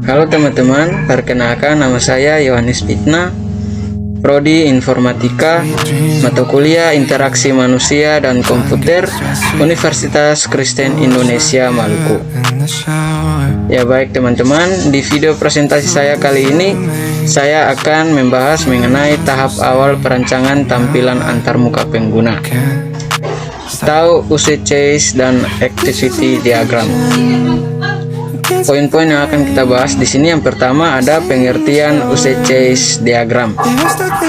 Halo teman-teman, perkenalkan nama saya Yohanes Pitna, Prodi Informatika, mata kuliah Interaksi Manusia dan Komputer, Universitas Kristen Indonesia Maluku. Ya baik teman-teman, di video presentasi saya kali ini, saya akan membahas mengenai tahap awal perancangan tampilan antarmuka pengguna, atau Use Case dan Activity Diagram. Poin-poin yang akan kita bahas di sini, yang pertama ada pengertian Use Case Diagram,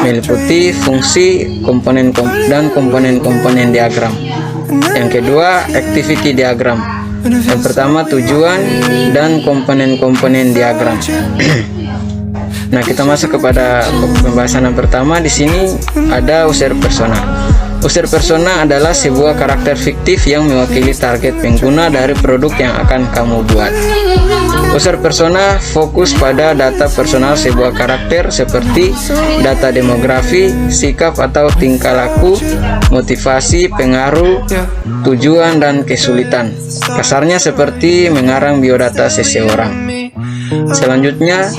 meliputi fungsi, komponen dan komponen-komponen diagram. Yang kedua, Activity Diagram. Yang pertama, tujuan dan komponen-komponen diagram. Nah, kita masuk kepada pembahasan yang pertama. Di sini ada user persona. User persona adalah sebuah karakter fiktif yang mewakili target pengguna dari produk yang akan kamu buat. User persona fokus pada data personal sebuah karakter seperti data demografi, sikap atau tingkah laku, motivasi, pengaruh, tujuan, dan kesulitan. Kasarnya seperti mengarang biodata seseorang. Selanjutnya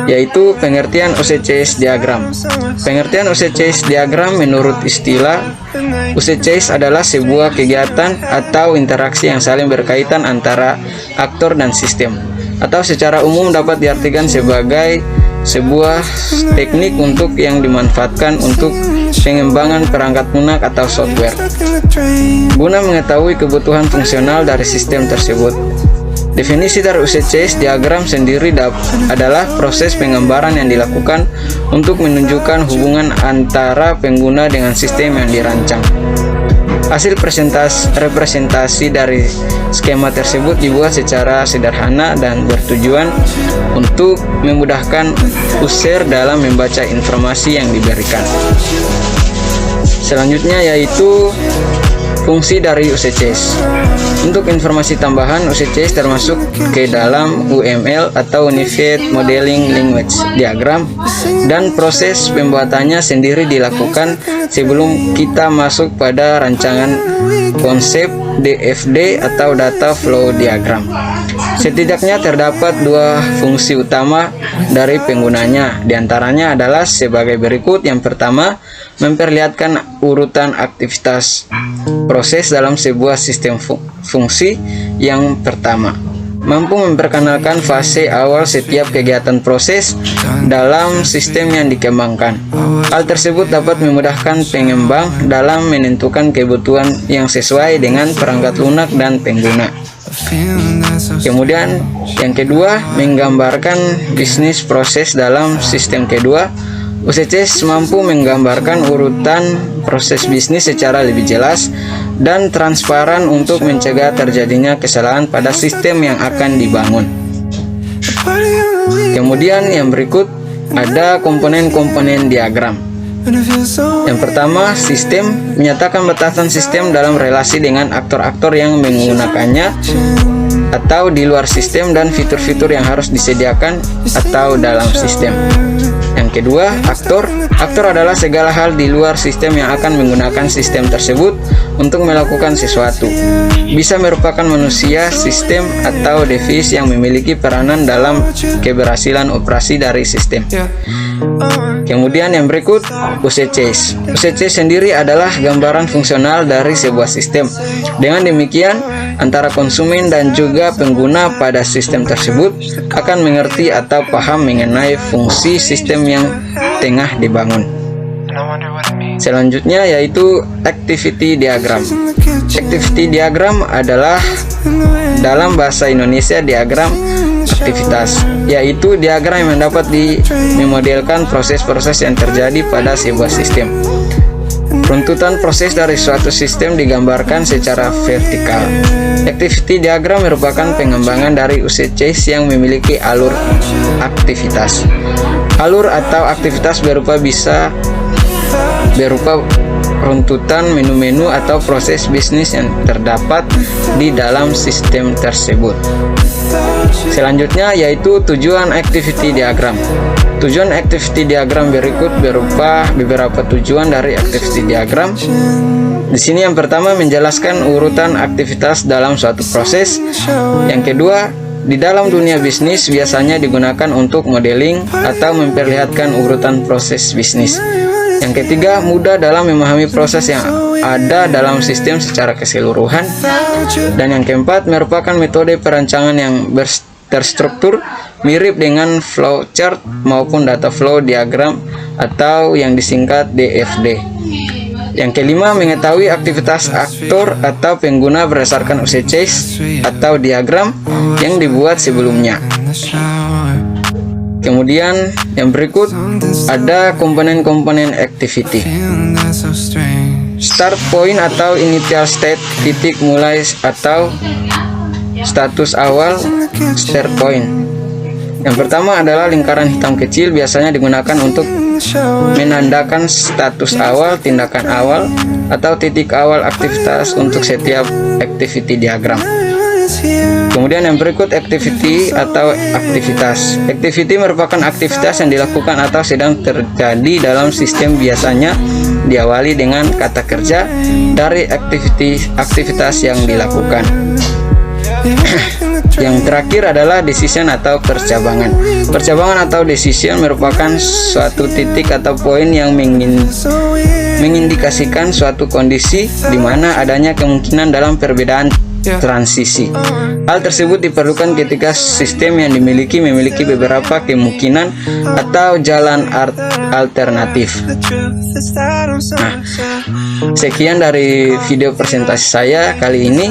yaitu pengertian Use Case Diagram. Pengertian Use Case Diagram menurut istilah, Use Case adalah sebuah kegiatan atau interaksi yang saling berkaitan antara aktor dan sistem, atau secara umum dapat diartikan sebagai sebuah teknik yang dimanfaatkan untuk pengembangan perangkat lunak atau software guna mengetahui kebutuhan fungsional dari sistem tersebut. Definisi dari Use Case Diagram sendiri adalah proses penggambaran yang dilakukan untuk menunjukkan hubungan antara pengguna dengan sistem yang dirancang. Hasil representasi dari skema tersebut dibuat secara sederhana dan bertujuan untuk memudahkan user dalam membaca informasi yang diberikan. Selanjutnya yaitu fungsi dari Use Case. Untuk informasi tambahan, Use Case termasuk ke dalam UML atau Unified Modeling Language Diagram, dan proses pembuatannya sendiri dilakukan sebelum kita masuk pada rancangan konsep DFD atau Data Flow Diagram. Setidaknya terdapat dua fungsi utama dari penggunanya, diantaranya adalah sebagai berikut. Yang pertama, memperlihatkan urutan aktivitas proses dalam sebuah sistem fungsi. Yang pertama, mampu memperkenalkan fase awal setiap kegiatan proses dalam sistem yang dikembangkan. Hal tersebut dapat memudahkan pengembang dalam menentukan kebutuhan yang sesuai dengan perangkat lunak dan pengguna. Kemudian yang kedua, menggambarkan bisnis proses dalam sistem kedua. Use Case mampu menggambarkan urutan proses bisnis secara lebih jelas dan transparan untuk mencegah terjadinya kesalahan pada sistem yang akan dibangun. Kemudian yang berikut ada komponen-komponen diagram. Yang pertama, sistem menyatakan batasan sistem dalam relasi dengan aktor-aktor yang menggunakannya atau di luar sistem, dan fitur-fitur yang harus disediakan atau dalam sistem. Yang kedua, aktor. Aktor adalah segala hal di luar sistem yang akan menggunakan sistem tersebut untuk melakukan sesuatu. Bisa merupakan manusia, sistem, atau device yang memiliki peranan dalam keberhasilan operasi dari sistem. Kemudian yang berikut, Use Case. Use Case sendiri adalah gambaran fungsional dari sebuah sistem. Dengan demikian, antara konsumen dan juga pengguna pada sistem tersebut akan mengerti atau paham mengenai fungsi sistem yang tengah dibangun. Selanjutnya yaitu Activity Diagram. Activity Diagram adalah dalam bahasa Indonesia diagram aktivitas, yaitu diagram yang dapat memodelkan proses-proses yang terjadi pada sebuah sistem. Runtutan proses dari suatu sistem digambarkan secara vertikal. Activity Diagram merupakan pengembangan dari Use Case yang memiliki alur aktivitas. Alur atau aktivitas bisa berupa runtutan menu-menu atau proses bisnis yang terdapat di dalam sistem tersebut. Selanjutnya yaitu tujuan Activity Diagram. Tujuan Activity Diagram berikut berupa beberapa tujuan dari Activity Diagram. Di sini yang pertama menjelaskan urutan aktivitas dalam suatu proses. Yang kedua, di dalam dunia bisnis biasanya digunakan untuk modeling atau memperlihatkan urutan proses bisnis. Yang ketiga, mudah dalam memahami proses yang ada dalam sistem secara keseluruhan. Dan yang keempat, merupakan metode perancangan yang terstruktur, mirip dengan flowchart maupun data flow diagram atau yang disingkat DFD. Yang kelima, mengetahui aktivitas aktor atau pengguna berdasarkan UCCs atau diagram yang dibuat sebelumnya. Kemudian yang berikut ada komponen-komponen activity. Start point atau initial state, titik mulai atau status awal, start point. Yang pertama adalah lingkaran hitam kecil, biasanya digunakan untuk menandakan status awal, tindakan awal, atau titik awal aktivitas untuk setiap activity diagram. Kemudian yang berikut activity atau aktivitas. Activity merupakan aktivitas yang dilakukan atau sedang terjadi dalam sistem, biasanya diawali dengan kata kerja dari aktivitas yang dilakukan. Yang terakhir adalah decision atau percabangan. Percabangan atau decision merupakan suatu titik atau poin yang mengindikasikan suatu kondisi di mana adanya kemungkinan dalam perbedaan transisi. Hal tersebut diperlukan ketika sistem yang memiliki beberapa kemungkinan atau jalan alternatif. Nah, sekian dari video presentasi saya kali ini.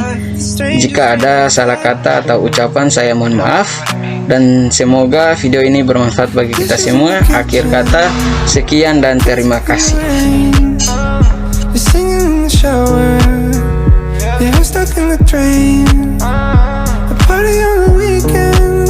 Jika ada salah kata atau ucapan, saya mohon maaf, dan semoga video ini bermanfaat bagi kita semua. Akhir kata, sekian dan terima kasih. Yeah, I'm stuck in the train.